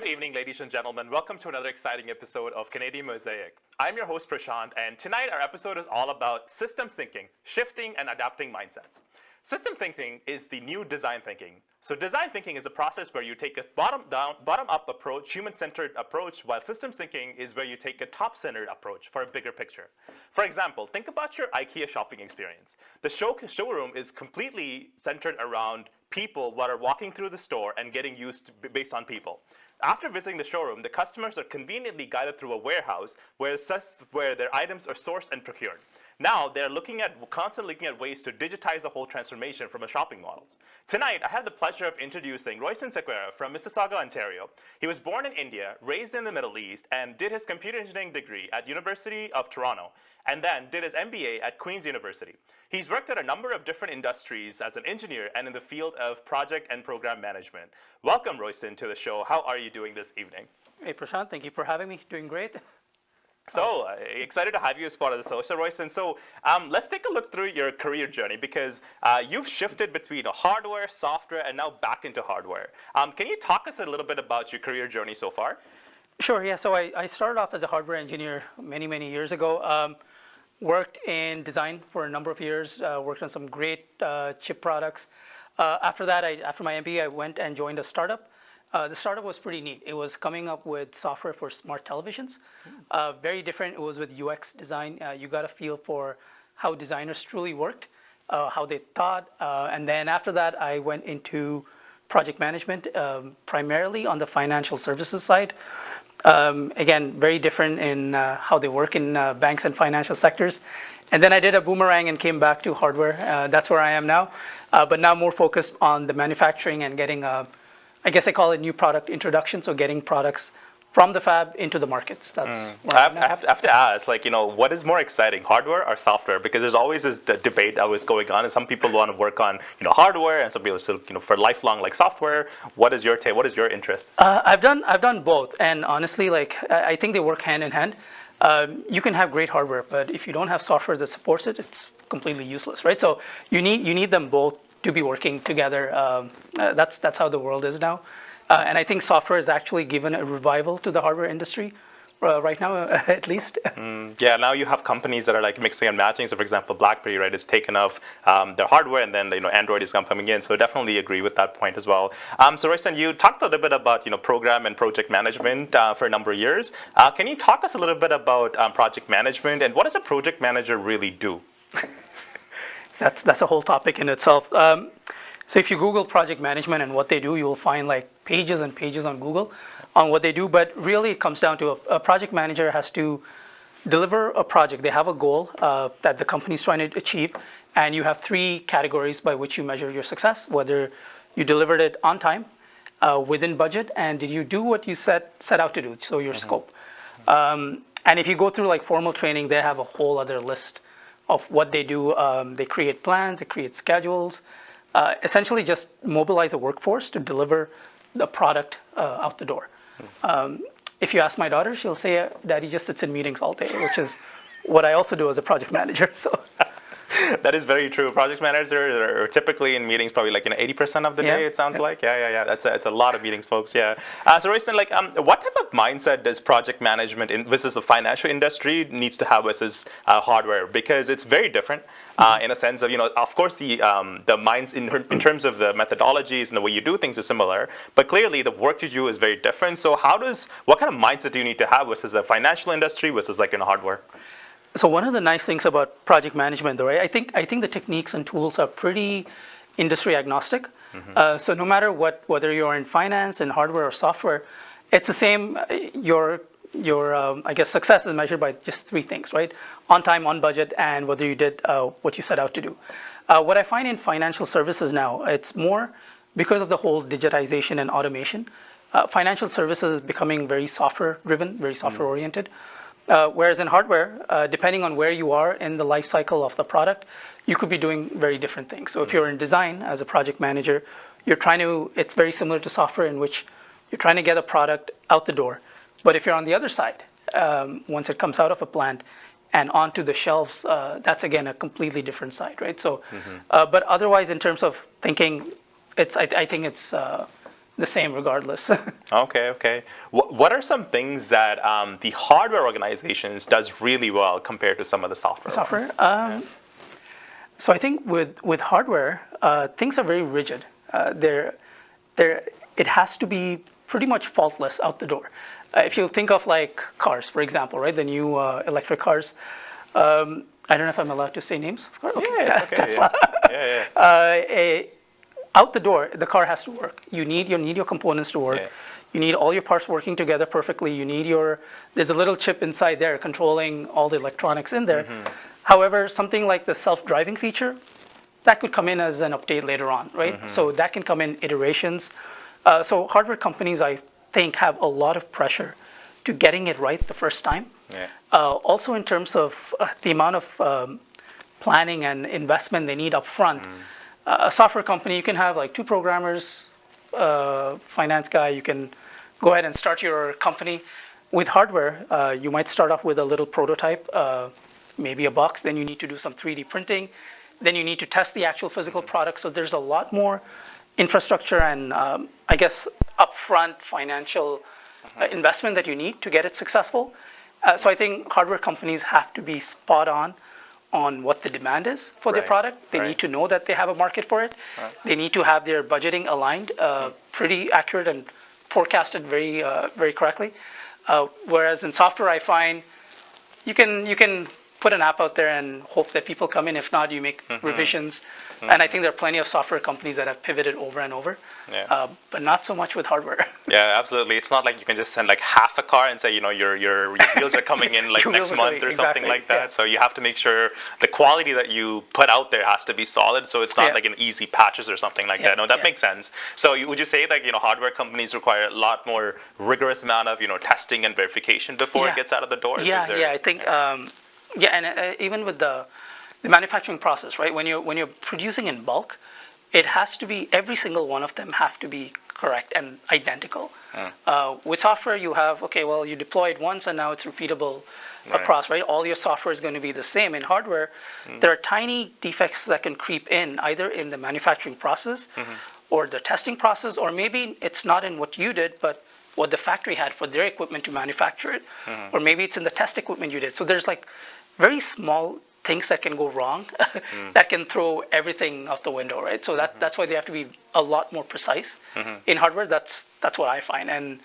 evening, ladies and gentlemen. Welcome to another exciting episode of Canadian Mosaic. I'm your host, Prashanth, and tonight our episode is all about systems thinking, shifting and adapting mindsets. System thinking is the new design thinking. So design thinking is a process where you take a bottom-up approach, human-centered approach, while systems thinking is where you take a top-centered approach for a bigger picture. For example, think about your IKEA shopping experience. The showroom is completely centered around people that are walking through the store and getting used based on people. After visiting the showroom, the customers are conveniently guided through a warehouse where their items are sourced and procured. Now, they're constantly looking at ways to digitize the whole transformation from a shopping models. Tonight, I have the pleasure of introducing Royston Sequeira from Mississauga, Ontario. He was born in India, raised in the Middle East, and did his computer engineering degree at University of Toronto, and then did his MBA at Queen's University. He's worked at a number of different industries as an engineer and in the field of project and program management. Welcome, Royston, to the show. How are you doing this evening? Hey, Prashanth, thank you for having me. Doing great. So excited to have you as part of the show. So Royston, let's take a look through your career journey because you've shifted between hardware, software, and now back into hardware. Can you talk us a little bit about your career journey so far? Sure, yeah. So I started off as a hardware engineer many years ago. Worked in design for a number of years, worked on some great chip products. After that, after my MBA, I went and joined a startup. The startup was pretty neat. It was coming up with software for smart televisions. Very different. It was with UX design. You got a feel for how designers truly worked, how they thought. And then after that, I went into project management, primarily on the financial services side. Again, very different in how they work in banks and financial sectors. And then I did a boomerang and came back to hardware. That's where I am now. But now more focused on the manufacturing and getting I guess I call it new product introduction, so getting products from the fab into the markets. That's I have to ask, what is more exciting, hardware or software? Because there's always this debate that was going on, and some people want to work on, hardware, and some people still, for lifelong software. What is your take? What is your interest? I've done both, and honestly, I think they work hand in hand. You can have great hardware, but if you don't have software that supports it, it's completely useless, right? So you need them both to be working together. That's how the world is now. And I think software has actually given a revival to the hardware industry right now, at least. Yeah, now you have companies that are mixing and matching. So for example, BlackBerry, right, is taken off their hardware, and then Android is coming in. So definitely agree with that point as well. So Royston, you talked a little bit about program and project management for a number of years. Can you talk us a little bit about project management, and what does a project manager really do? That's a whole topic in itself. So if you Google project management and what they do, you will find pages and pages on Google on what they do. But really, it comes down to a project manager has to deliver a project. They have a goal that the company is trying to achieve, and you have three categories by which you measure your success: whether you delivered it on time, within budget, and did you do what you set out to do? So your scope. And if you go through formal training, they have a whole other list of what they do. They create plans, they create schedules, essentially just mobilize a workforce to deliver the product out the door. If you ask my daughter, she'll say, Daddy just sits in meetings all day, which is what I also do as a project manager. So. That is very true. Project managers are typically in meetings probably 80% of the day, it sounds like. Yeah. It's a lot of meetings, folks. Yeah. So Royston, what type of mindset does project management versus the financial industry needs to have versus hardware? Because it's very different in a sense of course, the minds in terms of the methodologies and the way you do things is similar, but clearly the work you do is very different. So what kind of mindset do you need to have versus the financial industry versus in hardware? So one of the nice things about project management, though, right? I think the techniques and tools are pretty industry agnostic. So no matter whether you're in finance, in hardware or software, it's the same. Your I guess success is measured by just three things, right? On time, on budget, and whether you did what you set out to do. What I find in financial services now, it's more because of the whole digitization and automation. Financial services is becoming very software driven, very software oriented. Whereas in hardware, depending on where you are in the life cycle of the product, you could be doing very different things. So if you're in design as a project manager, it's very similar to software in which you're trying to get a product out the door. But if you're on the other side, once it comes out of a plant and onto the shelves, that's again a completely different side, right? So, but otherwise in terms of thinking, I think it's the same regardless. Okay, okay. What are some things that the hardware organizations does really well compared to some of the software Software. ones? So I think with hardware, things are very rigid. They're it has to be pretty much faultless out the door. If you think of like cars, for example, right, the new electric cars. I don't know if I'm allowed to say names. Of course. Okay. Yeah, it's okay. Tesla. Yeah, yeah. Out the door, the car has to work. You need your components to work. Yeah. You need all your parts working together perfectly. There's a little chip inside there controlling all the electronics in there. However, something like the self-driving feature, that could come in as an update later on, right? So that can come in iterations. So hardware companies, I think, have a lot of pressure to getting it right the first time. Yeah. Also in terms of the amount of planning and investment they need up front. A software company, you can have like 2 programmers, finance guy, you can go ahead and start your company. With hardware, you might start off with a little prototype, maybe a box, then you need to do some 3D printing, then you need to test the actual physical product. So there's a lot more infrastructure and I guess upfront financial investment that you need to get it successful. So I think hardware companies have to be spot on what the demand is for their Right, product. They right. need to know that they have a market for it. They need to have their budgeting aligned, pretty accurate and forecasted very correctly. Whereas in software, I find you can put an app out there and hope that people come in. If not, you make revisions. And I think there are plenty of software companies that have pivoted over and over, but not so much with hardware. Yeah, absolutely. It's not like you can just send like half a car and say, your wheels are coming in like Your next wheels are month coming, or something exactly, like that. yeah. So you have to make sure the quality that you put out there has to be solid. So it's not Yeah. like an easy patches or something like that. No, that yeah. makes sense. So would you say that hardware companies require a lot more rigorous amount of testing and verification before it Yeah. gets out of the doors? Yeah, Is there- yeah. I think and even with the manufacturing process, right? When you're producing in bulk, it has to be every single one of them have to be correct and identical. With software, you have you deploy it once and now it's repeatable across, right? All your software is going to be the same. In hardware, there are tiny defects that can creep in either in the manufacturing process or the testing process, or maybe it's not in what you did, but what the factory had for their equipment to manufacture it, or maybe it's in the test equipment you did. So there's like very small things that can go wrong that can throw everything out the window, right? So that's why they have to be a lot more precise in hardware. That's what I find, and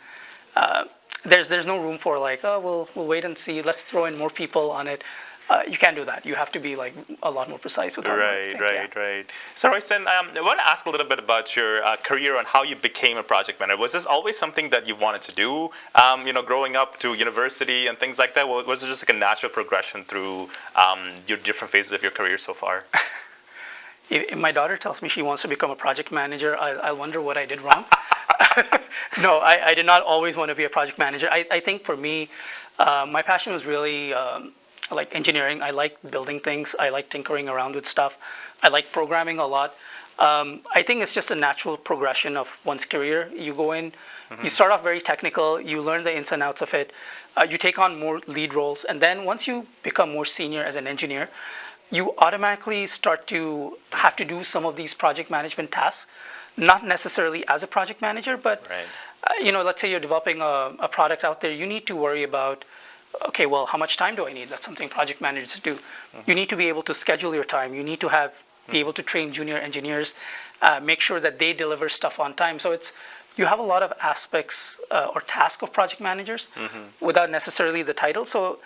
there's no room for like, we'll wait and see. Let's throw in more people on it. You can't do that. You have to be like a lot more precise with hardware, I think, yeah. Right. So Royston, I want to ask a little bit about your career and how you became a project manager. Was this always something that you wanted to do? Growing up to university and things like that. Was it just like a natural progression through your different phases of your career so far? If my daughter tells me she wants to become a project manager, I wonder what I did wrong. No, I did not always want to be a project manager. I think for me, my passion was really like engineering. I like building things. I like tinkering around with stuff. I like programming a lot. I think it's just a natural progression of one's career. You go in, you start off very technical, you learn the ins and outs of it, you take on more lead roles, and then once you become more senior as an engineer, you automatically start to have to do some of these project management tasks, not necessarily as a project manager, but let's say you're developing a product out there, you need to worry about, okay, well, how much time do I need? That's something project managers do. You need to be able to schedule your time. You need to be able to train junior engineers, make sure that they deliver stuff on time. So you have a lot of aspects or tasks of project managers without necessarily the title. So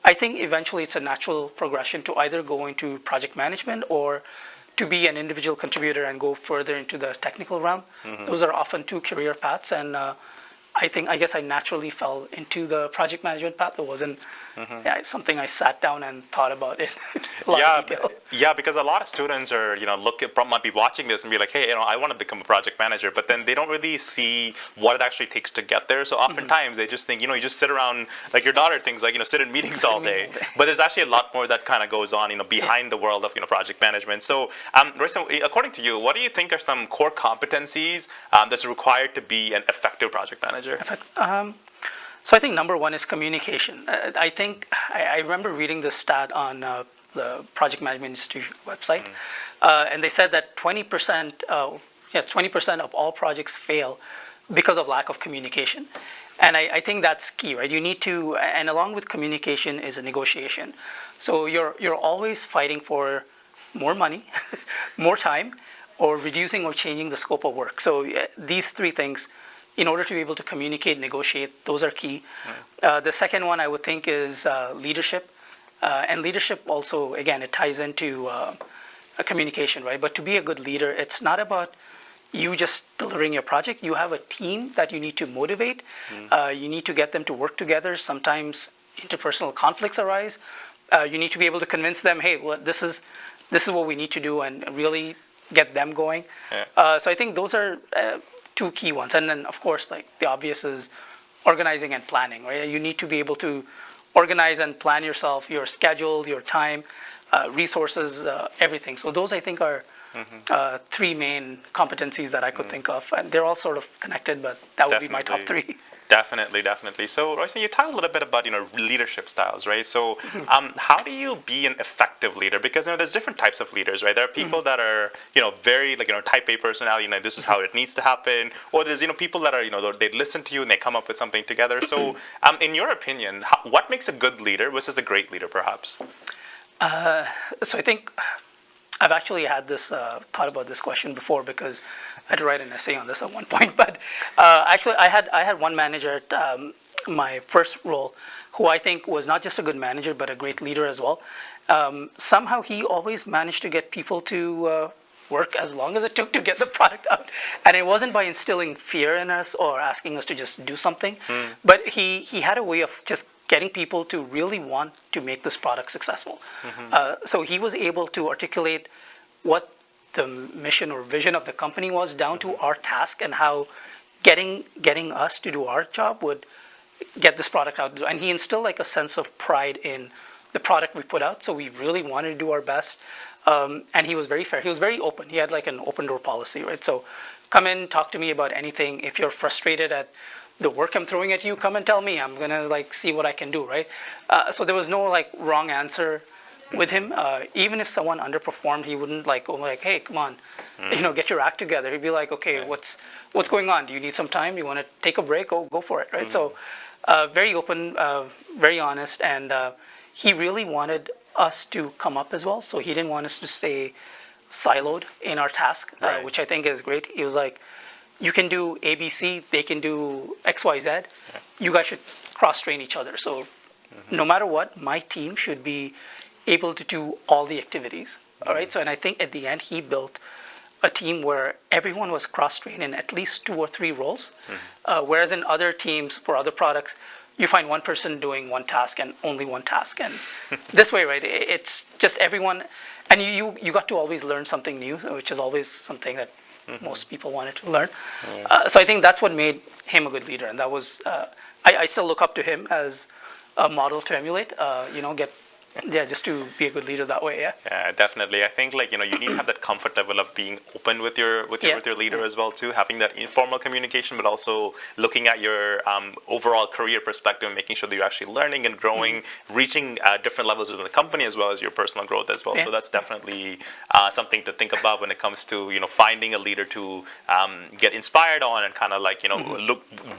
I think eventually it's a natural progression to either go into project management or to be an individual contributor and go further into the technical realm. Those are often 2 career paths, and I guess I naturally fell into the project management path. It wasn't it's something I sat down and thought about in a lot of detail. Yeah, because a lot of students are, might be watching this and be like, hey, I want to become a project manager, but then they don't really see what it actually takes to get there. So oftentimes they just think, you just sit around, like your daughter thinks, like, sit in meetings all day. But there's actually a lot more that kind of goes on, behind the world of, project management. So, Royston, according to you, what do you think are some core competencies that's required to be an effective project manager? So I think number one is communication. I remember reading this stat on the Project Management Institute website, and they said that 20% of all projects fail because of lack of communication. And I think that's key, right? You need to, and along with communication is a negotiation. So you're always fighting for more money, more time, or reducing or changing the scope of work. So these three things, in order to be able to communicate, negotiate, those are key. The second one I would think is leadership. And leadership also, again, it ties into a communication, right? But to be a good leader, it's not about you just delivering your project. You have a team that you need to motivate. You need to get them to work together. Sometimes interpersonal conflicts arise. You need to be able to convince them, hey, well, this is what we need to do, and really get them going. So I think those are two key ones. And then, of course, like the obvious is organizing and planning, right? You need to be able to organize and plan yourself, your schedule, your time, resources, everything. So those, I think, are three main competencies that I could think of. And they're all sort of connected, but that would be my top three. Definitely. So, Royston, you talked a little bit about leadership styles, right? So, how do you be an effective leader? Because there's different types of leaders, right? There are people that are very type A personality, this is how it needs to happen, or there's people that are they listen to you and they come up with something together. So, in your opinion, what makes a good leader versus a great leader, perhaps? So I think I've actually had this thought about this question before, because I had to write an essay on this at one point. But actually, I had one manager at my first role who I think was not just a good manager, but a great leader as well. Somehow he always managed to get people to work as long as it took to get the product out. And it wasn't by instilling fear in us or asking us to just do something, but he had a way of just getting people to really want to make this product successful. So he was able to articulate what the mission or vision of the company was down to our task, and how getting us to do our job would get this product out. And he instilled like a sense of pride in the product we put out. So we really wanted to do our best. And he was very fair. He was very open. He had like an open door policy, right? So come in, talk to me about anything. If you're frustrated at the work I'm throwing at you, come and tell me. I'm gonna see what I can do, right? So there was no wrong answer with him. Even if someone underperformed, he wouldn't go hey, come on, get your act together. He'd be like, okay, what's going on? Do you need some time? You want to take a break? Go for it, right? So very open, very honest, and he really wanted us to come up as well. So he didn't want us to stay siloed in our task, which I think is great. He was like, you can do ABC, they can do XYZ. You guys should cross-train each other. So no matter what, my team should be able to do all the activities. All right. So, and I think at the end, he built a team where everyone was cross-trained in at least 2 or 3 roles. Whereas in other teams for other products, you find one person doing one task and only one task. And this way, right, it's just everyone, and you got to always learn something new, which is always something that most people wanted to learn. So I think that's what made him a good leader. And that was, I still look up to him as a model to emulate, just to be a good leader that way. Yeah, definitely. I think you need to have that comfort level of being open with your leader as well too, having that informal communication, but also looking at your overall career perspective and making sure that you're actually learning and growing, reaching different levels within the company as well as your personal growth as well. So that's definitely something to think about when it comes to finding a leader to get inspired on and kind of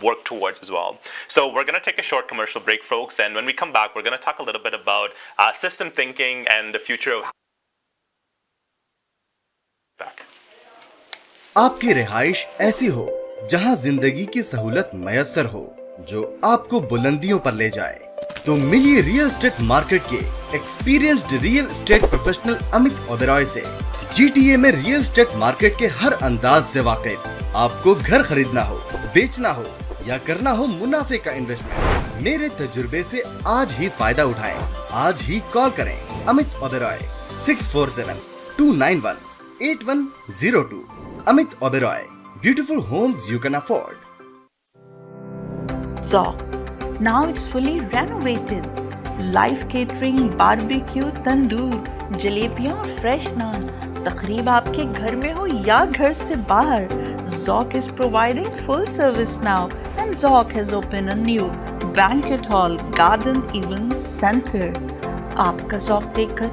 work towards as well. So we're going to take a short commercial break, folks, and when we come back, we're going to talk a little bit about system thinking and the future of back. आपकी रिहाइश ऐसी हो जहां जिंदगी की सहूलत मयसर हो, जो आपको बुलंदियों पर ले जाए, तो मिलिए रियल एस्टेट मार्केट के experienced real estate professional Amit Oberoi से। GTA में रियल एस्टेट मार्केट के हर अंदाज से वाकिफ। आपको घर खरीदना हो, बेचना हो या करना हो मुनाफे का इन्वेस्टमेंट, मेरे तजुर्बे से आज ही फायदा उठाएं। आज ही कॉल करें Amit Oberoi 647-291-8102। Amit Oberoi, beautiful homes you can afford. Zoc. Now it's fully renovated. Live catering, barbecue, tandoor, जलेबियाँ और fresh naan. तकरीब आपके घर में हो या घर से बाहर, Zoc is providing full service now, and Zoc has opened a new banquet hall, garden event center. आपका Zoc देखकर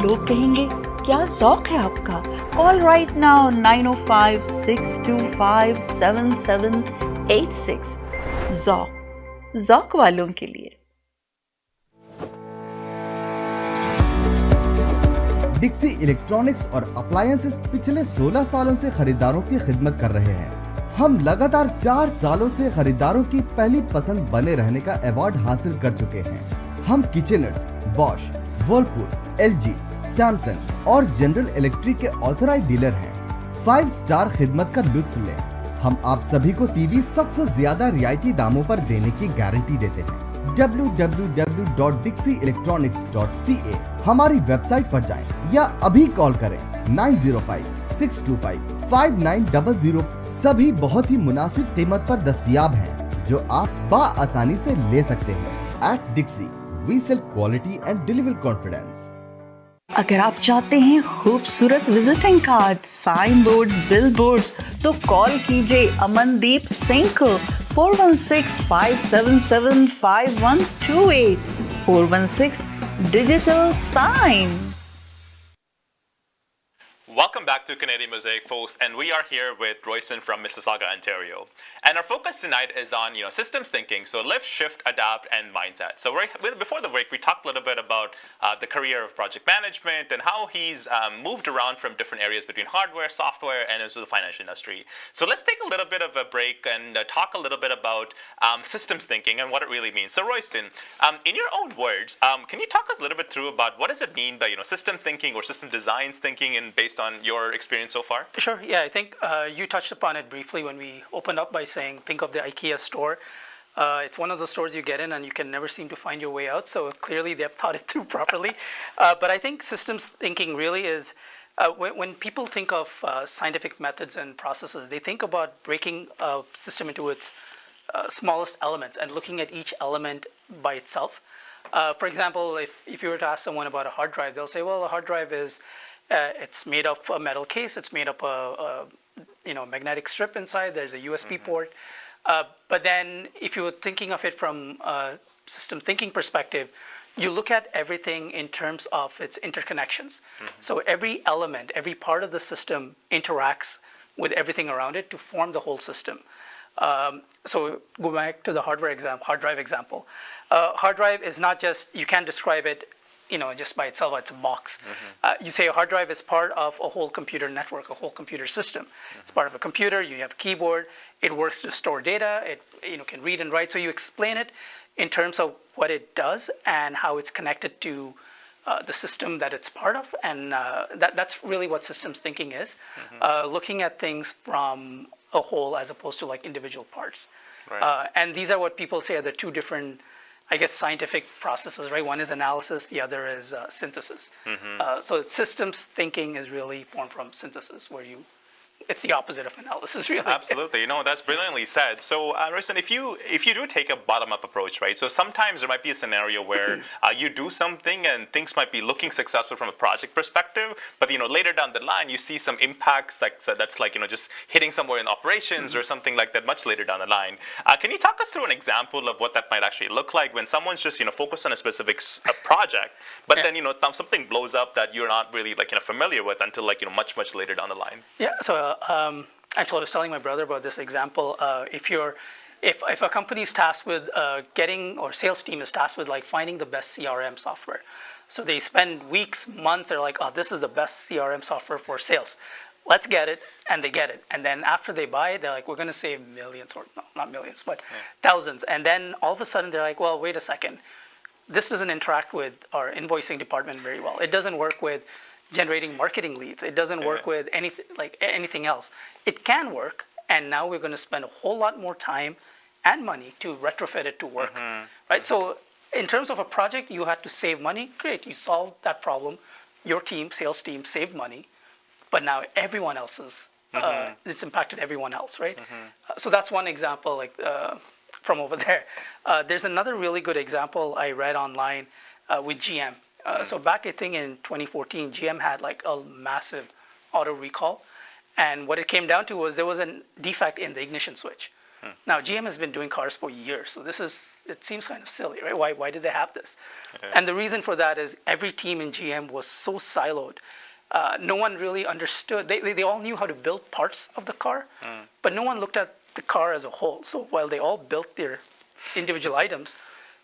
लोग कहेंगे क्या Zoc है आपका? Call right now 905-625-7788 86 ज़ौक़ वालों के लिए। डिक्सी इलेक्ट्रॉनिक्स और अप्लायंसेस पिछले 16 सालों से खरीदारों की खिदमत कर रहे हैं। हम लगातार 4 सालों से खरीदारों की पहली पसंद बने रहने का अवार्ड हासिल कर चुके हैं। हम किचनर्स, बॉश, वर्लपूल, LG, सैमसंग और जनरल इलेक्ट्रिक के ऑथराइज्ड डीलर हैं। 5 स्टार खिदमत का लुत्फ लें। हम आप सभी को टीवी सबसे ज्यादा रियायती दामों पर देने की गारंटी देते हैं। www.dixieelectronics.ca हमारी वेबसाइट पर जाएं या अभी कॉल करें 9056255900। सभी बहुत ही मुनासिब कीमत पर दस्तयाब हैं जो आप बाआसानी से ले सकते हैं। At Dixie, we sell quality and deliver confidence. अगर आप चाहते हैं खूबसूरत visiting card, signboards, billboards, तो कॉल कीजिए अमनदीप सिंह को 416-577-5128 416 digital sign. Welcome back to Canadian Mosaic, folks, and we are here with Royston from Mississauga, Ontario. And our focus tonight is on, systems thinking, so lift, shift, adapt, and mindset. So before the break, we talked a little bit about the career of project management and how he's moved around from different areas between hardware, software, and into the financial industry. So let's take a little bit of a break and talk a little bit about systems thinking and what it really means. So Royston, in your own words, can you talk us a little bit through about what does it mean by, system thinking or system designs thinking, and based on your experience so far? Sure. Yeah, I think you touched upon it briefly when we opened up by saying, think of the IKEA store. It's one of those stores you get in and you can never seem to find your way out. So clearly they've thought it through properly. But I think systems thinking really is when people think of scientific methods and processes, they think about breaking a system into its smallest elements and looking at each element by itself. For example, if you were to ask someone about a hard drive, they'll say, well, a hard drive is it's made of a metal case. It's made up a magnetic strip inside. There's a USB port. But then, if you're thinking of it from a system thinking perspective, you look at everything in terms of its interconnections. So every element, every part of the system interacts with everything around it to form the whole system. So go back to the hard drive example. Hard drive is not just, you can't describe it just by itself, it's a box. You say a hard drive is part of a whole computer network, a whole computer system. It's part of a computer, you have a keyboard, it works to store data, it can read and write. So you explain it in terms of what it does and how it's connected to the system that it's part of. And that's really what systems thinking is. Looking at things from a whole as opposed to like individual parts. Right. And these are what people say are the two different, I guess, scientific processes, right? One is analysis, the other is synthesis. So systems thinking is really formed from synthesis, where it's the opposite of analysis, really. Absolutely. That's brilliantly said. So, Royston, if you do take a bottom-up approach, right? So sometimes there might be a scenario where you do something and things might be looking successful from a project perspective, but later down the line you see some impacts that's like just hitting somewhere in operations or something like that much later down the line. Can you talk us through an example of what that might actually look like when someone's just focused on a specific project, but then something blows up that you're not really familiar with until much later down the line? Yeah. So. Actually, I was telling my brother about this example. If a company is tasked with or sales team is tasked with finding the best CRM software, so they spend weeks, months, they're like, oh, this is the best CRM software for sales. Let's get it, and they get it. And then after they buy it, they're like, we're going to save millions, or no, not millions, but thousands. And then all of a sudden they're like, well, wait a second. This doesn't interact with our invoicing department very well. It doesn't work with generating marketing leads. It doesn't work with anything else. It can work, and now we're going to spend a whole lot more time and money to retrofit it to work, right? So in terms of a project, you had to save money. Great, you solved that problem. Your team, sales team, saved money, but now everyone else's, it's impacted everyone else, right? So that's one example, from over there. There's another really good example I read online with GM. So back, I think in 2014, GM had a massive auto recall. And what it came down to was there was a defect in the ignition switch. Now, GM has been doing cars for years. So it seems kind of silly, right? Why did they have this? And the reason for that is every team in GM was so siloed. No one really understood. They all knew how to build parts of the car, but no one looked at the car as a whole. So while they all built their individual items,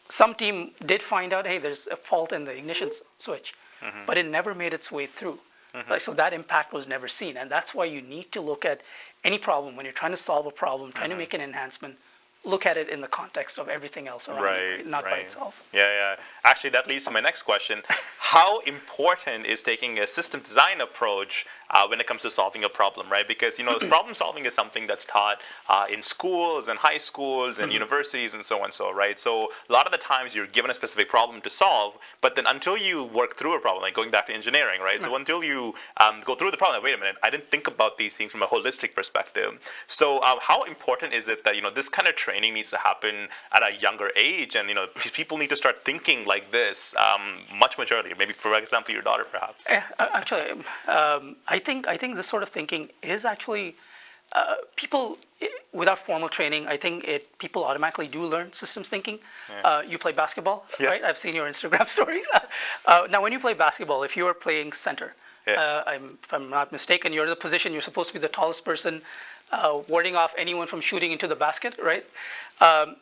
some team did find out, hey, there's a fault in the ignition switch, but it never made its way through. Like, so that impact was never seen. And that's why you need to look at any problem when you're trying to solve a problem, trying to make an enhancement. Look at it in the context of everything else around it, not by itself. Yeah. Actually, that leads to my next question. How important is taking a system design approach when it comes to solving a problem, right? Because, problem solving is something that's taught in schools and high schools and universities and so on, right? So a lot of the times you're given a specific problem to solve, but then until you work through a problem, like going back to engineering, right? So until you go through the problem, wait a minute, I didn't think about these things from a holistic perspective. So how important is it that, this kind of training needs to happen at a younger age, and people need to start thinking like this much earlier? Maybe, for example, your daughter, perhaps. Actually, I think this sort of thinking is actually people without formal training. I think people automatically do learn systems thinking. You play basketball, right? I've seen your Instagram stories. Now, when you play basketball, if you are playing center, if I'm not mistaken, you're in the position you're supposed to be the tallest person, warding off anyone from shooting into the basket, right?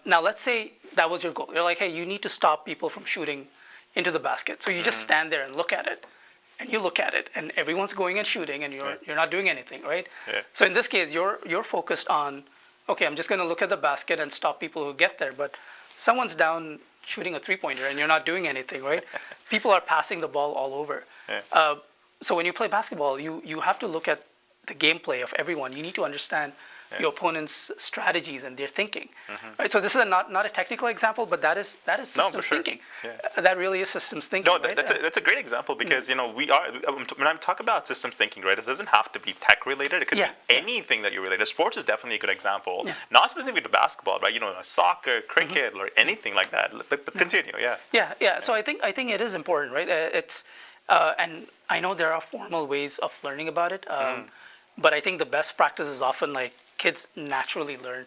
Now, let's say that was your goal. You're like, hey, you need to stop people from shooting into the basket. So you just stand there and look at it, and you look at it, and everyone's going and shooting, and you're not doing anything, right? So in this case, you're focused on, okay, I'm just going to look at the basket and stop people who get there, but someone's down shooting a three-pointer, and you're not doing anything, right? People are passing the ball all over. So when you play basketball, you have to look at the gameplay of everyone. You need to understand your opponent's strategies and their thinking. Right? So this is not a technical example, but that is systems thinking. That really is systems thinking. No, right? that's a great example, because we are, when I'm talking about systems thinking, right, it doesn't have to be tech related. It could be anything that you're related. Sports is definitely a good example. Not specific to basketball, right? Soccer, cricket, or anything like that. But continue. So I think it is important, right? It's and I know there are formal ways of learning about it, but I think the best practice is often like kids naturally learn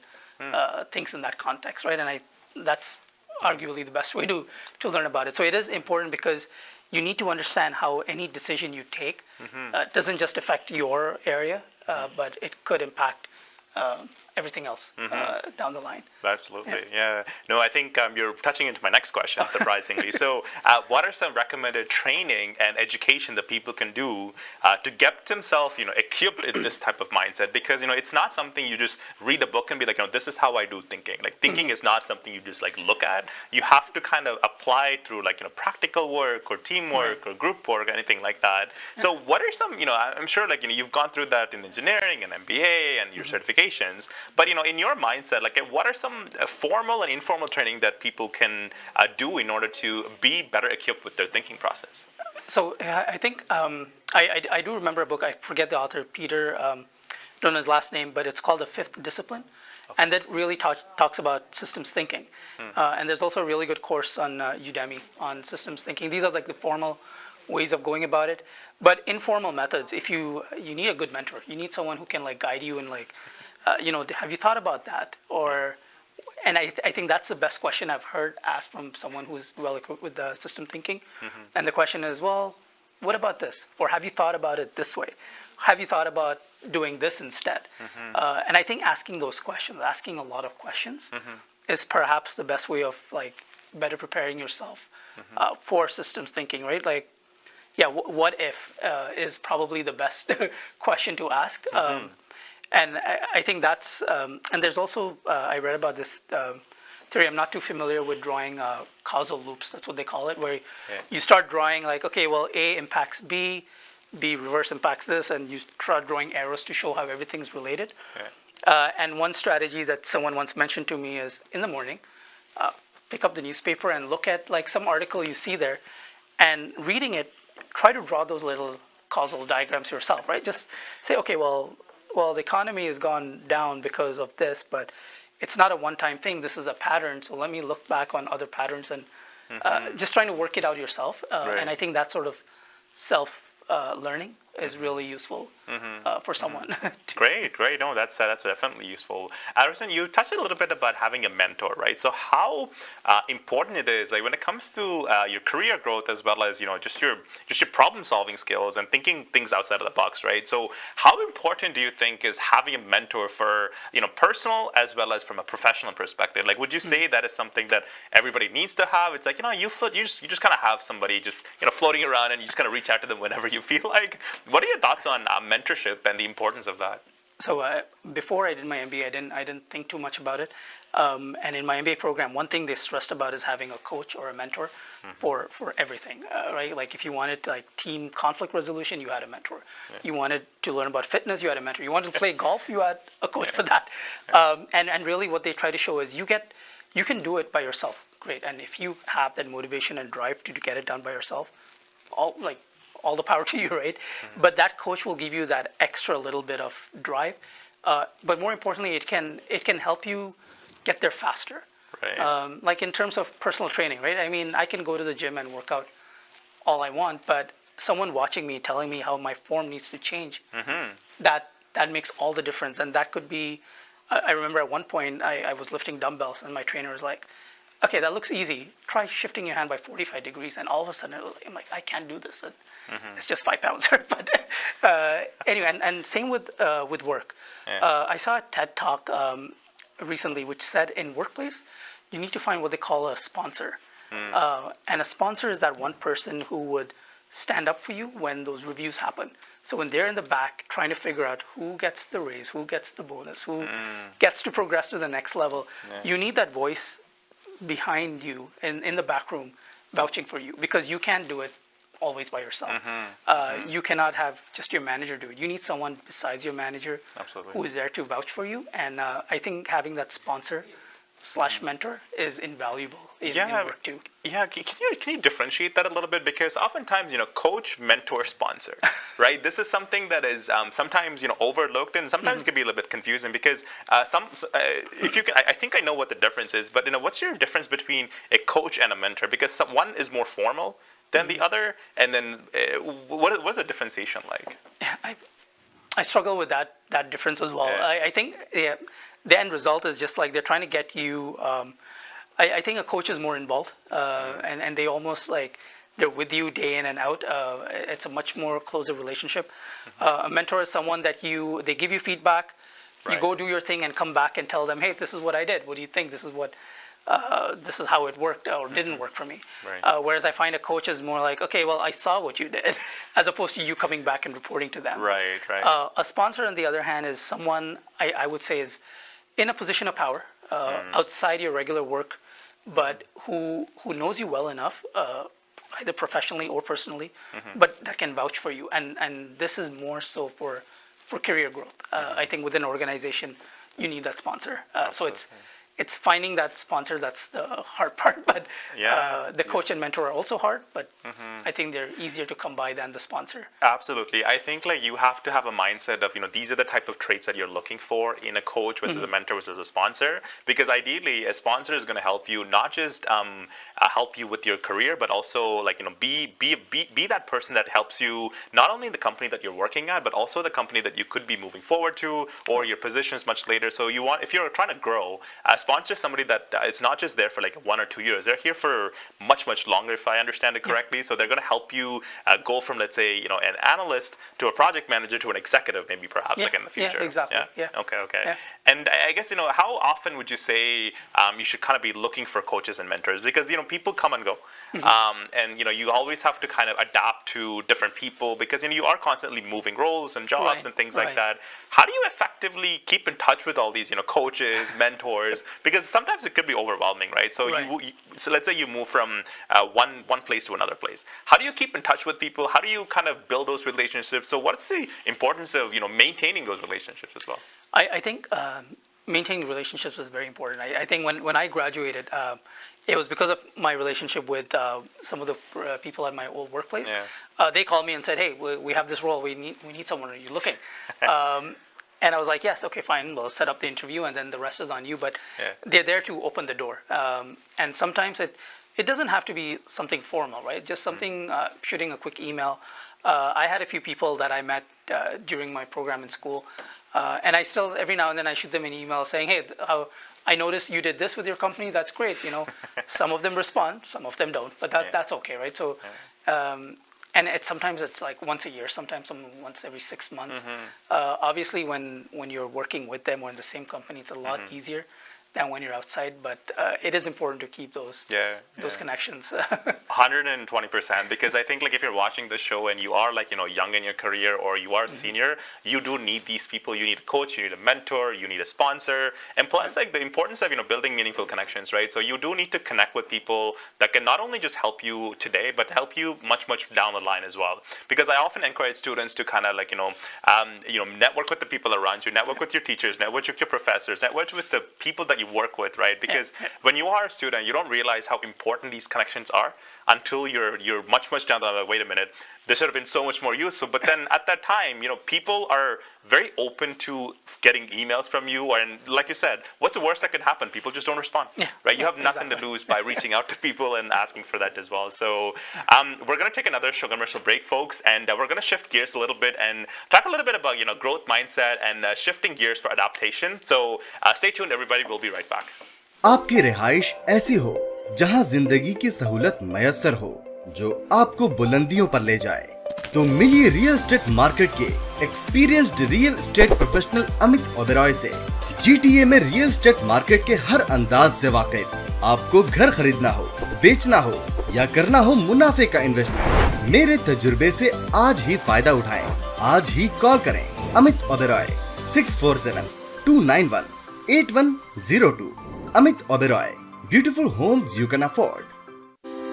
things in that context, right? And that's arguably the best way to learn about it. So it is important because you need to understand how any decision you take doesn't just affect your area, but it could impact everything else down the line. Absolutely, yeah. No, I think you're touching into my next question, surprisingly. So what are some recommended training and education that people can do to get themselves, equipped in this type of mindset? Because, it's not something you just read a book and be like, this is how I do thinking. Like, thinking is not something you just, look at. You have to kind of apply it through, practical work or teamwork or group work, anything like that. So what are some, I'm sure, you've gone through that in engineering and MBA and your certifications. But, in your mindset, what are some formal and informal training that people can do in order to be better equipped with their thinking process? So I think I do remember a book. I forget the author, Peter, don't know his last name, but it's called The Fifth Discipline. Okay. And that really talks about systems thinking. And there's also a really good course on Udemy on systems thinking. These are the formal ways of going about it. But informal methods, if you need a good mentor. You need someone who can guide you and have you thought about that? And I think that's the best question I've heard asked from someone who's well equipped with the system thinking. And the question is, well, what about this? Or have you thought about it this way? Have you thought about doing this instead? And I think asking those questions, asking a lot of questions, is perhaps the best way of better preparing yourself for systems thinking, right? What if is probably the best question to ask. And I think that's, and there's also, I read about this theory. I'm not too familiar with drawing causal loops. That's what they call it, where you start drawing okay, well, A impacts B, B reverse impacts this, and you start drawing arrows to show how everything's related. And one strategy that someone once mentioned to me is in the morning, pick up the newspaper and look at some article you see there, and reading it, try to draw those little causal diagrams yourself, right? Just say, okay, well, the economy has gone down because of this, but it's not a one-time thing. This is a pattern. So let me look back on other patterns and just trying to work it out yourself. And I think that sort of self-learning is really useful for someone. Great. No, that's definitely useful. Royston, you touched a little bit about having a mentor, right? So how important it is, like when it comes to your career growth as well as just your problem-solving skills and thinking things outside of the box, right? So how important do you think is having a mentor for personal as well as from a professional perspective? Like, would you say that is something that everybody needs to have? It's like you just kind of have somebody just floating around and you just kind of reach out to them whenever you feel like. What are your thoughts on mentorship and the importance of that? So before I did my MBA, I didn't think too much about it. And in my MBA program, one thing they stressed about is having a coach or a mentor for everything, right? Like if you wanted like team conflict resolution, you had a mentor. Yeah. You wanted to learn about fitness, you had a mentor. You wanted to play golf, you had a coach for that. And really what they try to show is you can do it by yourself. Great. And if you have that motivation and drive to get it done by yourself, all the power to you, right? But that coach will give you that extra little bit of drive. But more importantly, it can help you get there faster. Right. Like in terms of personal training, right? I mean, I can go to the gym and work out all I want, but someone watching me, telling me how my form needs to change, that makes all the difference. And that could be, I remember at one point I was lifting dumbbells and my trainer was like, okay, that looks easy. Try shifting your hand by 45 degrees. And all of a sudden, I'm like, I can't do this. It's just 5 pounds. But anyway, and same with work. Yeah. I saw a TED Talk recently which said in workplace, you need to find what they call a sponsor. And a sponsor is that one person who would stand up for you when those reviews happen. So when they're in the back trying to figure out who gets the raise, who gets the bonus, who gets to progress to the next level, you need that voice behind you in the back room vouching for you, because you can't do it always by yourself. You cannot have just your manager do it. You need someone besides your manager who is there to vouch for you. And I think having that sponsor / mentor is invaluable in work too. Yeah, can you differentiate that a little bit? Because oftentimes, coach, mentor, sponsor, right? This is something that is sometimes, overlooked, and sometimes it can be a little bit confusing because if you can, I think I know what the difference is, but what's your difference between a coach and a mentor? Because one is more formal than the other, and then what is the differentiation like? Yeah, I struggle with that difference as well. Yeah. I think the end result is just like they're trying to get you. I think a coach is more involved, and they almost like they're with you day in and out. It's a much more closer relationship. A mentor is someone that they give you feedback. Right. You go do your thing and come back and tell them, hey, this is what I did. What do you think? This is how it worked or didn't work for me. Right. Whereas I find a coach is more like, okay, well, I saw what you did, as opposed to you coming back and reporting to them. Right. A sponsor, on the other hand, is someone I would say is in a position of power outside your regular work, but who knows you well enough, either professionally or personally, but that can vouch for you. And this is more so for career growth. I think within an organization, you need that sponsor. So it's finding that sponsor that's the hard part, but the coach and mentor are also hard, but I think they're easier to come by than the sponsor. Absolutely. I think like you have to have a mindset of, these are the type of traits that you're looking for in a coach versus a mentor versus a sponsor, because ideally a sponsor is going to help you not just help you with your career, but also like, be that person that helps you not only in the company that you're working at, but also the company that you could be moving forward to or your positions much later. So if you're trying to grow, sponsor is somebody that is not just there for like 1 or 2 years. They're here for much, much longer, if I understand it correctly. Yeah. So they're going to help you go from, let's say, an analyst to a project manager to an executive, maybe perhaps like in the future. Yeah, exactly. Yeah. Okay. Yeah. And I guess, how often would you say you should kind of be looking for coaches and mentors? Because, people come and go. And, you always have to kind of adapt to different people because, you are constantly moving roles and jobs and things like that. How do you effectively keep in touch with all these, coaches, mentors? Because sometimes it could be overwhelming, right? So so let's say you move from one place to another place. How do you keep in touch with people? How do you kind of build those relationships? So what's the importance of, maintaining those relationships as well? I think maintaining relationships is very important. I think when I graduated, it was because of my relationship with some of the people at my old workplace. Yeah. They called me and said, hey, we have this role. We need someone. Are you looking? And I was like, yes, okay, fine. We'll set up the interview and then the rest is on you. But they're there to open the door. And sometimes it it doesn't have to be something formal, right? Just something, shooting a quick email. I had a few people that I met during my program in school, and I still, every now and then I shoot them an email saying, hey, I noticed you did this with your company, that's great, Some of them respond, some of them don't, but that's okay, right? So, and sometimes it's like once a year, sometimes once every 6 months. Obviously, when you're working with them or in the same company, it's a lot easier than when you're outside, but it is important to keep those connections. 120%, because I think like if you're watching the show and you are like, young in your career or you are senior, you do need these people. You need a coach, you need a mentor, you need a sponsor, and plus like the importance of, building meaningful connections, right? So you do need to connect with people that can not only just help you today, but help you much down the line as well. Because I often encourage students to kind of like, network with the people around you, network with your teachers, network with your professors, network with the people that you work with, right? Because when you are a student, you don't realize how important these connections are until you're much down the line. Wait a minute, this should have been so much more useful. But then at that time, people are very open to getting emails from you. And like you said, what's the worst that could happen? People just don't respond, right? You have nothing to lose by reaching out to people and asking for that as well. So we're going to take another commercial break, folks, and we're going to shift gears a little bit and talk a little bit about, growth mindset and shifting gears for adaptation. So stay tuned, everybody. We'll be right back. आपकी रिहाइश ऐसी हो जहां जिंदगी की सहूलत मयसर हो, जो आपको बुलंदियों पर ले जाए। तो मिलिए रियल एस्टेट मार्केट के experienced real estate professional Amit Oberoi से। GTA में रियल एस्टेट मार्केट के हर अंदाज से वाकिफ। आपको घर खरीदना हो, बेचना हो या करना हो मुनाफे का इन्वेस्टमेंट, मेरे तजुर्बे से आज ही फायदा उठाएं। आज ही कॉल करें Amit Oberoi 647-291-8102। Amit Oberoi, beautiful homes you can afford.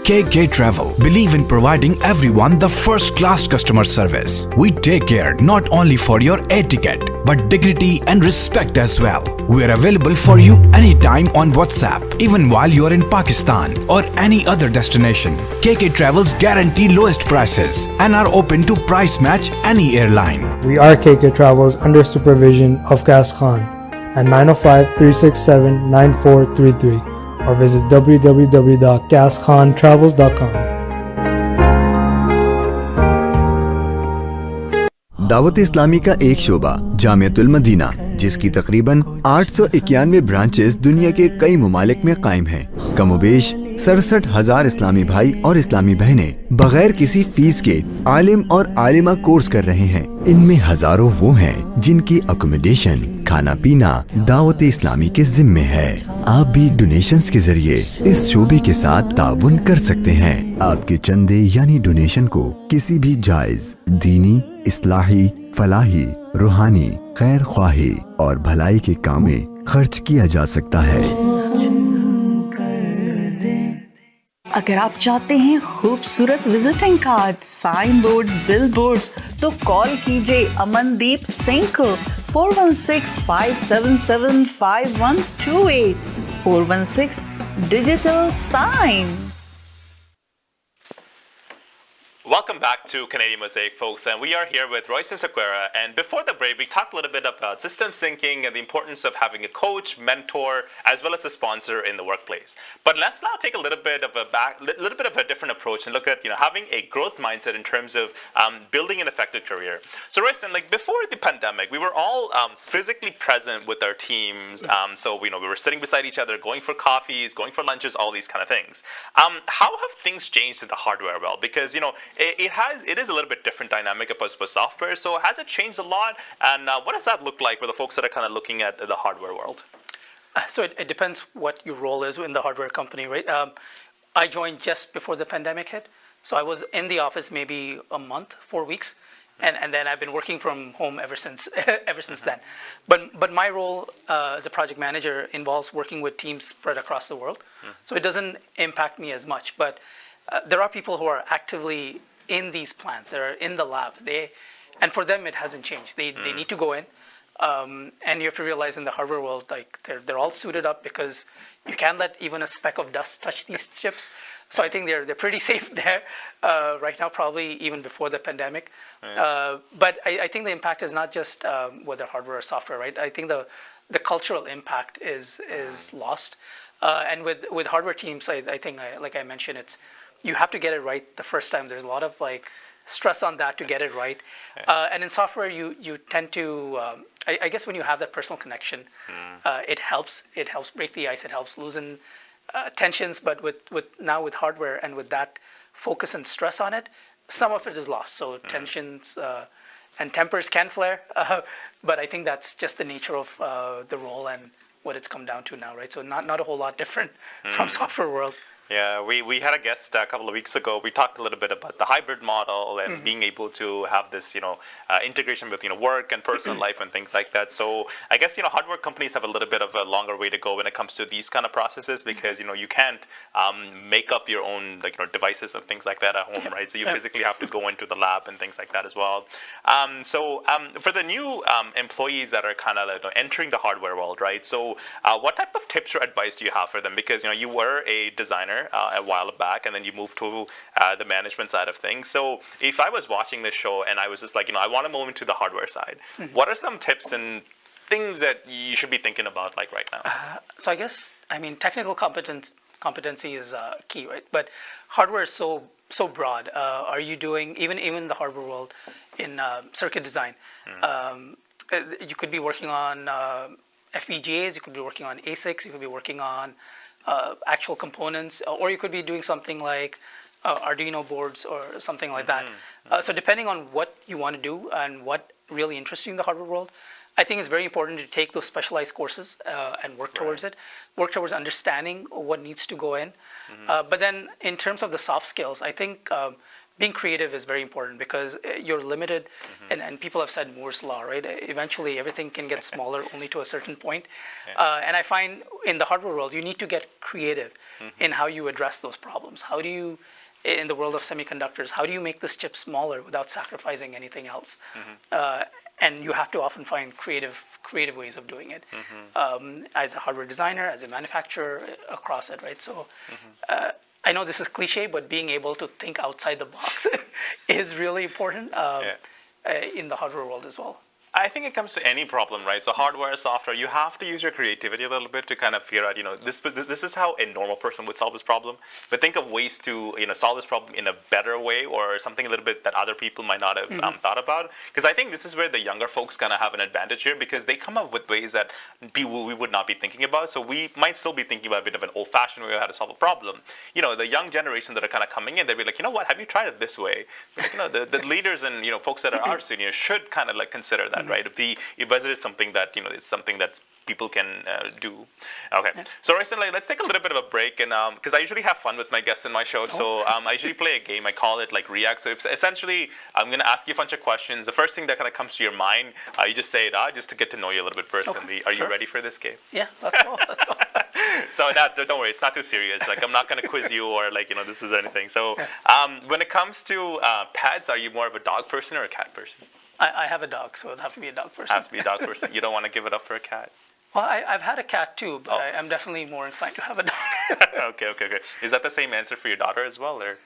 KK Travel believe in providing everyone the first-class customer service. We take care not only for your air ticket, but dignity and respect as well. We are available for you anytime on WhatsApp, even while you are in Pakistan or any other destination. KK Travels guarantee lowest prices and are open to price match any airline. We are KK Travels under supervision of Gas Khan at 905-367-9433 or visit www.gaskhontravels.com. Dawat Islami का एक शोबा Jamiatul Medina, जिसकी तकरीबन 891 branches दुनिया के कई मुमालिक में कायम हैं। कमोबेश 67,000 इस्लामी भाई और इस्लामी बहनें बगैर किसी फीस के आलिम और आलिमा कोर्स कर रहे हैं। इनमें हजारों वो हैं जिनकी अकोमोडेशन, खाना पीना दावत इस्लामी के जिम्मे है। आप भी डोनेशंस के जरिए इस शोबे के साथ ताउन कर सकते हैं। आपके चंदे यानी डोनेशन को किसी भी जायज दीनी, इस्लाही, फलाही, रूहानी, खैर ख्वाही और भलाई के काम में खर्च किया जा सकता है। अगर आप चाहते हैं खूबसूरत visiting card, signboards, billboards, तो कॉल कीजिए अमनदीप सिंह को 416-577-5128 416 digital sign. Welcome back to Canadian Mosaic, folks, and we are here with Royston Sequeira. And before the break, we talked a little bit about systems thinking and the importance of having a coach, mentor, as well as a sponsor in the workplace. But let's now take a little bit of a different approach and look at having a growth mindset in terms of building an effective career. So Royston, like before the pandemic, we were all physically present with our teams. So we were sitting beside each other, going for coffees, going for lunches, all these kind of things. How have things changed in the hardware world? Because it is a little bit different dynamic opposed to software. So has it changed a lot? And what does that look like for the folks that are kind of looking at the hardware world? So it depends what your role is in the hardware company, right? I joined just before the pandemic hit. So I was in the office maybe a month, 4 weeks. And then I've been working from home ever since then. But my role as a project manager involves working with teams spread across the world. So it doesn't impact me as much. But there are people who are actively in these plants. They're in the lab. And for them, it hasn't changed. They need to go in. And you have to realize in the hardware world, like they're all suited up because you can't let even a speck of dust touch these chips. So I think they're pretty safe there right now, probably even before the pandemic. But I think the impact is not just whether hardware or software, right? I think the cultural impact is lost. And with hardware teams, I think, like I mentioned, it's you have to get it right the first time. There's a lot of like stress on that to get it right. And in software, you tend to, I guess when you have that personal connection, it helps break the ice. It helps loosen tensions. But now with hardware and with that focus and stress on it, some of it is lost. So tensions and tempers can flare. But I think that's just the nature of the role and what it's come down to now, right? So not a whole lot different from software world. Yeah, we had a guest a couple of weeks ago. We talked a little bit about the hybrid model and being able to have this, integration with, work and personal life and things like that. So I guess, hardware companies have a little bit of a longer way to go when it comes to these kind of processes because, you can't make up your own, devices and things like that at home, right? So you physically have to go into the lab and things like that as well. So for the new employees that are kind of entering the hardware world, right? So what type of tips or advice do you have for them? Because, you were a designer a while back, and then you moved to the management side of things. So if I was watching this show and I was just like, I want to move into the hardware side, what are some tips and things that you should be thinking about like right now? So I guess, technical competency is key, right? But hardware is so broad. Are you doing, even the hardware world, in circuit design, you could be working on FPGAs, you could be working on ASICs, you could be working on actual components, or you could be doing something like Arduino boards or something like that. So depending on what you want to do and what really interests you in the hardware world, I think it's very important to take those specialized courses and work towards it, work towards understanding what needs to go in. But then in terms of the soft skills, I think being creative is very important because you're limited, and people have said Moore's law, right? Eventually, everything can get smaller only to a certain point. And I find in the hardware world, you need to get creative in how you address those problems. How do you, in the world of semiconductors, how do you make this chip smaller without sacrificing anything else? And you have to often find creative ways of doing it, as a hardware designer, as a manufacturer, across it, right? So. I know this is cliche, but being able to think outside the box is really important in the hardware world as well. I think it comes to any problem, right? So hardware, software, you have to use your creativity a little bit to kind of figure out, this is how a normal person would solve this problem. But think of ways to, solve this problem in a better way or something a little bit that other people might not have thought about. Because I think this is where the younger folks kind of have an advantage here because they come up with ways that we would not be thinking about. So we might still be thinking about a bit of an old-fashioned way of how to solve a problem. The young generation that are kind of coming in, they'll be like, what, have you tried it this way? Like, the leaders and, folks that are our seniors should kind of like consider that. Right? If it is something that it's something that people can do. Okay, so Royston, let's take a little bit of a break, and because I usually have fun with my guests in my show, so I usually play a game. I call it like React. So essentially, I'm going to ask you a bunch of questions. The first thing that kind of comes to your mind, you just say it out, just to get to know you a little bit personally. Are you ready for this game? Yeah, let's go. So don't worry, it's not too serious. Like I'm not going to quiz you or this is anything. So when it comes to pets, are you more of a dog person or a cat person? I have a dog, so it'd have to be a dog person. Has to be a dog person. You don't want to give it up for a cat? Well, I've had a cat too, but I'm definitely more inclined to have a dog. Okay. Is that the same answer for your daughter as well, or?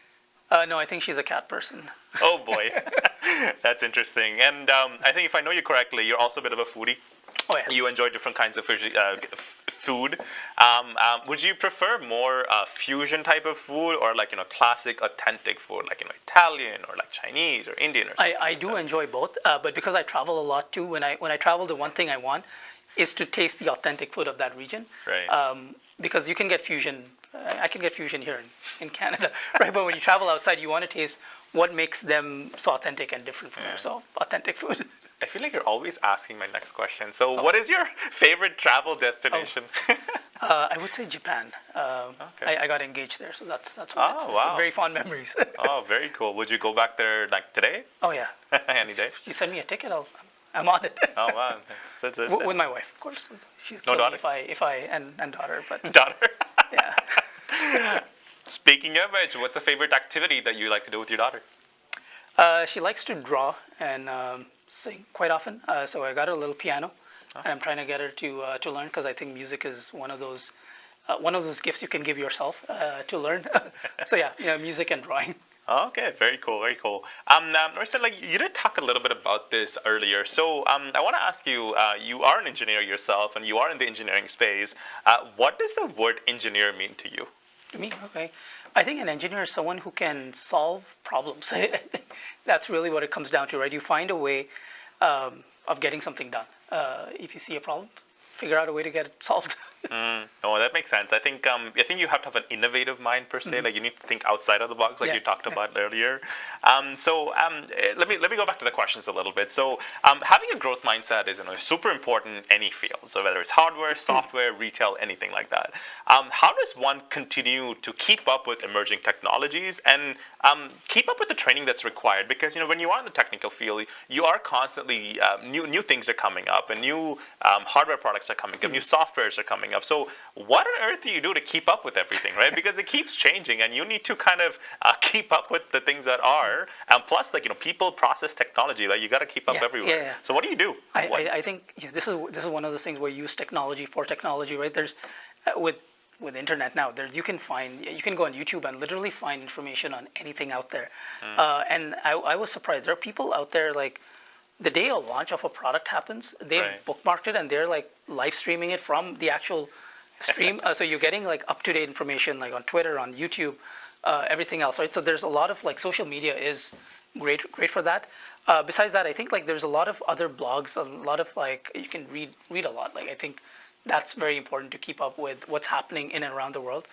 No, I think she's a cat person. Oh boy, that's interesting. And I think if I know you correctly, you're also a bit of a foodie. Oh, yeah. You enjoy different kinds of food. Would you prefer more fusion type of food or classic authentic food, Italian or Chinese or Indian or something? I do enjoy both, but because I travel a lot too, when I travel, the one thing I want is to taste the authentic food of that region. Right. Because you can get fusion. I can get fusion here in Canada, right? But when you travel outside, you want to taste what makes them so authentic and different from there. So authentic food. I feel like you're always asking my next question. So what is your favorite travel destination? I would say Japan. Okay. I got engaged there, so that's why. Oh, wow. Very fond memories. Oh, very cool. Would you go back there today? Oh, yeah. Any day? You send me a ticket, I'm on it. Oh, wow. With my wife, of course. She's no daughter? If I and daughter, but daughter. Yeah. Speaking of which, what's a favorite activity that you like to do with your daughter? She likes to draw and sing quite often. So I got her a little piano, and I'm trying to get her to learn because I think music is one of those gifts you can give yourself to learn. So yeah, music and drawing. Okay, very cool, very cool. Royston, like you did talk a little bit about this earlier. So I want to ask you, you are an engineer yourself and you are in the engineering space. What does the word engineer mean to you? To me, okay. I think an engineer is someone who can solve problems. That's really what it comes down to, right? You find a way of getting something done. If you see a problem, figure out a way to get it solved. Oh, that makes sense. I think you have to have an innovative mind per se. Like you need to think outside of the box, like you talked about earlier. Let me go back to the questions a little bit. So having a growth mindset is super important in any field. So whether it's hardware, software, retail, anything like that. How does one continue to keep up with emerging technologies and keep up with the training that's required? Because when you are in the technical field, you are constantly new things are coming up and new hardware products are coming up, new softwares are coming up. So what on earth do you do to keep up with everything, right? Because it keeps changing and you need to kind of keep up with the things that are. And plus, people, process, technology, like you got to keep up everywhere. Yeah. So what do you do? I think this is one of those things where you use technology for technology, right? There's with internet now, you can go on YouTube and literally find information on anything out there. And I was surprised. There are people out there like the day a launch of a product happens, they've bookmarked it and they're like live streaming it from the actual stream. So you're getting like up-to-date information like on Twitter, on YouTube, everything else, right? So there's a lot of like social media is great for that. Besides that, I think like there's a lot of other blogs, a lot of like you can read a lot. Like I think that's very important to keep up with what's happening in and around the world.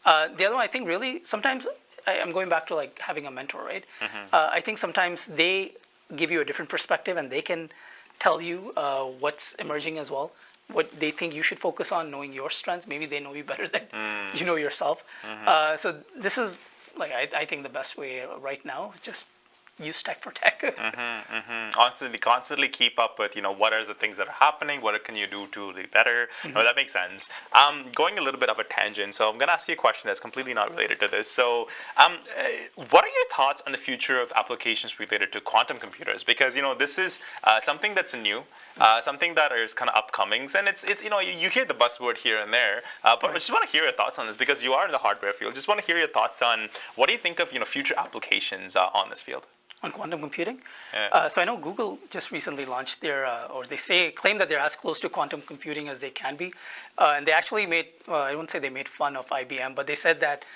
The other one, I think really sometimes I'm going back to like having a mentor, right? I think sometimes they give you a different perspective and they can tell you what's emerging as well, what they think you should focus on, knowing your strengths. Maybe they know you better than you know yourself. So this is like I think the best way right now is just use tech for tech. Constantly keep up with what are the things that are happening, what can you do to be better. No, that makes sense. Going a little bit of a tangent, so I'm going to ask you a question that's completely not related to this. So what are your thoughts on the future of applications related to quantum computers? Because this is something that's new, something that is kind of upcoming, and it's you hear the buzzword here and there, but I just want to hear your thoughts on this because you are in the hardware field. Just want to hear your thoughts on what do you think of future applications on this field? On quantum computing. So I know Google just recently launched their, or they claim that they're as close to quantum computing as they can be. And they actually made, I wouldn't say they made fun of IBM, but they said that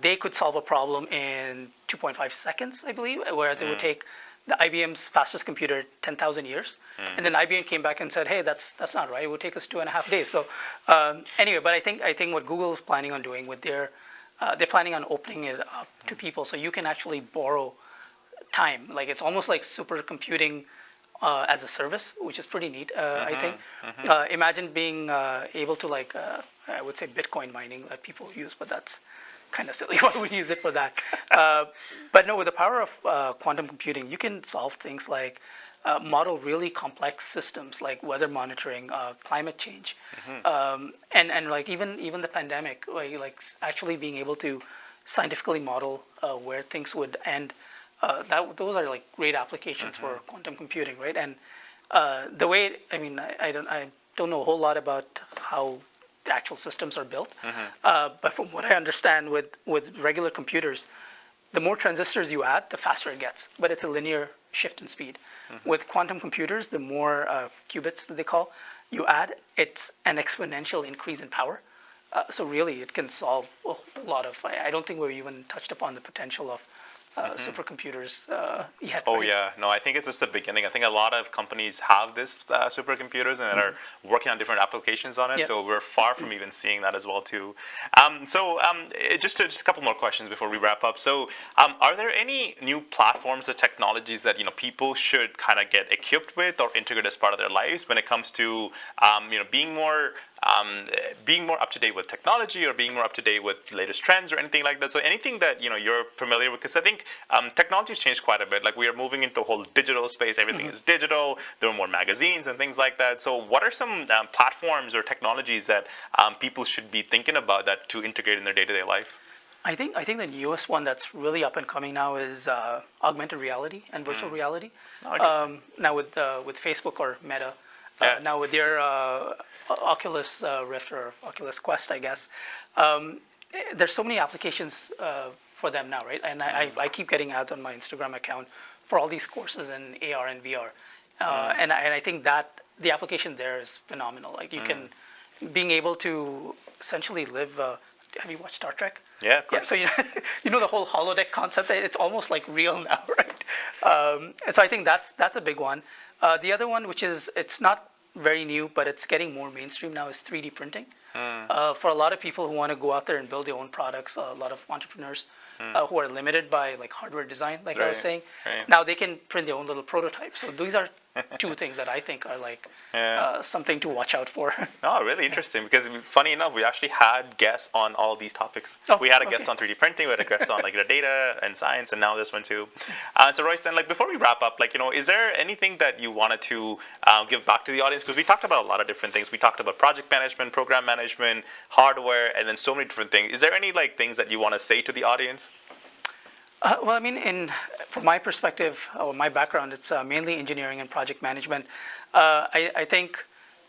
they could solve a problem in 2.5 seconds, I believe, whereas it would take the IBM's fastest computer 10,000 years. And then IBM came back and said, hey, that's not right. It would take us 2.5 days. So anyway, but I think what Google is planning on doing with they're planning on opening it up to people so you can actually borrow time. Like it's almost like supercomputing as a service, which is pretty neat, I think. Imagine being able to like, I would say Bitcoin mining that people use, but that's kind of silly. Why would we use it for that? But no, with the power of quantum computing, you can solve things like model really complex systems like weather monitoring, climate change, and like even the pandemic, like actually being able to scientifically model where things would end. Those are like great applications for quantum computing, right? And the way, I mean, I don't know a whole lot about how the actual systems are built, but from what I understand with regular computers, the more transistors you add, the faster it gets, but it's a linear shift in speed. With quantum computers, the more qubits that they call you add, it's an exponential increase in power. So really, it can solve a lot of, I don't think we've even touched upon the potential of supercomputers yet. Oh right? yeah, no, I think it's just the beginning. I think a lot of companies have this supercomputers and are working on different applications on it. Yep. So we're far from even seeing that as well too. Just a couple more questions before we wrap up. So are there any new platforms or technologies that people should kind of get equipped with or integrate as part of their lives when it comes to being more up to date with technology or being more up to date with latest trends or anything like that? So anything that you're familiar with, because I think technology's changed quite a bit. Like we are moving into a whole digital space. Everything is digital. There are more magazines and things like that. So what are some platforms or technologies that people should be thinking about that to integrate in their day-to-day life? I think the newest one that's really up and coming now is augmented reality and virtual reality. Now with Facebook or Meta. Now with their Oculus Rift or Oculus Quest, I guess, there's so many applications for them now, right? And I keep getting ads on my Instagram account for all these courses in AR and VR. And I think that the application there is phenomenal. Like you can, being able to essentially live, have you watched Star Trek? Yeah, of course. Yeah, so you know the whole holodeck concept, it's almost like real now, right? And so I think that's a big one. The other one, which is, it's not very new, but it's getting more mainstream now, is 3D printing. For a lot of people who want to go out there and build their own products, a lot of entrepreneurs who are limited by like hardware design, like I was saying, now they can print their own little prototypes. So these are two things that I think are like something to watch out for. Oh, really interesting, because funny enough, we actually had guests on all these topics. We had a guest on 3D printing, we had a guest on like the data and science, and now this one too. So Royston, like before we wrap up, like, you know, is there anything that you wanted to give back to the audience? Because we talked about a lot of different things. We talked about project management, program management, hardware, and then so many different things. Is there any like things that you want to say to the audience? Well, I mean, from my perspective, or my background, it's mainly engineering and project management. I think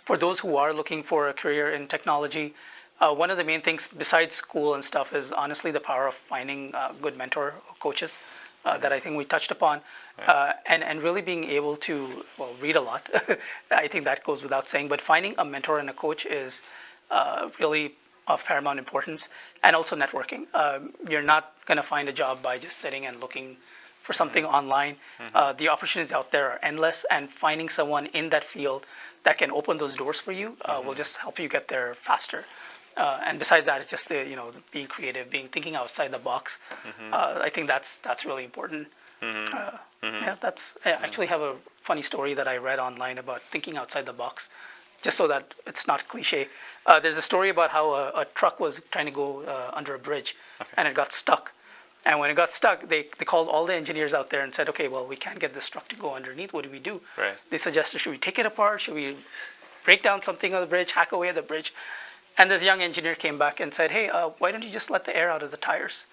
for those who are looking for a career in technology, one of the main things besides school and stuff is honestly the power of finding good mentor or coaches that I think we touched upon, and really being able to, well, read a lot. I think that goes without saying, but finding a mentor and a coach is really of paramount importance, and also networking. You're not going to find a job by just sitting and looking for something online. The opportunities out there are endless, and finding someone in that field that can open those doors for you will just help you get there faster. And besides that, it's just the being creative, thinking outside the box. I think that's really important. Yeah, I actually have a funny story that I read online about thinking outside the box, just so that it's not cliche. There's a story about how a truck was trying to go under a bridge, and it got stuck. And when it got stuck, they called all the engineers out there and said, okay, well, we can't get this truck to go underneath. What do we do? Right. They suggested, should we take it apart? Should we break down something on the bridge, hack away at the bridge? And this young engineer came back and said, hey, why don't you just let the air out of the tires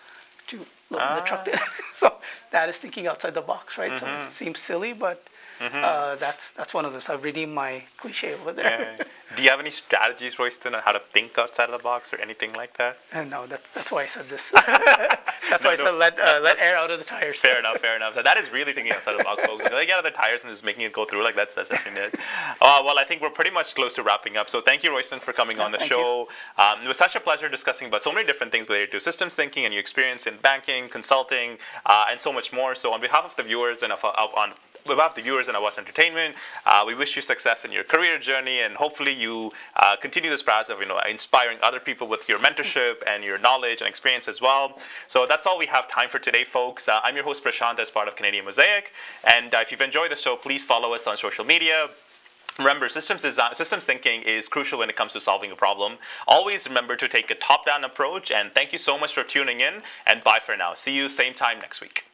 to load the truck there? So that is thinking outside the box, right? So it seems silly, but that's one of those. I've redeemed my cliche over there. Do you have any strategies, Royston, on how to think outside of the box or anything like that? No, that's why I said this. That's why I said let air out of the tires. Fair enough. So that is really thinking outside the box, folks. Like, get out of the tires and just making it go through. Like that's definitely it. Well, I think we're pretty much close to wrapping up. So thank you, Royston, for coming on the show. It was such a pleasure discussing about so many different things related to systems thinking and your experience in banking, consulting, and so much more. So on behalf of the viewers and on behalf of the viewers and Awaz Entertainment, we wish you success in your career journey, and hopefully you continue this process of inspiring other people with your mentorship and your knowledge and experience as well. So that's all we have time for today, folks. I'm your host Prashanth, as part of Canadian Mosaic, and if you've enjoyed the show, please follow us on social media. Remember, systems thinking is crucial when it comes to solving a problem. Always remember to take a top-down approach, and thank you so much for tuning in, and bye for now. See you same time next week.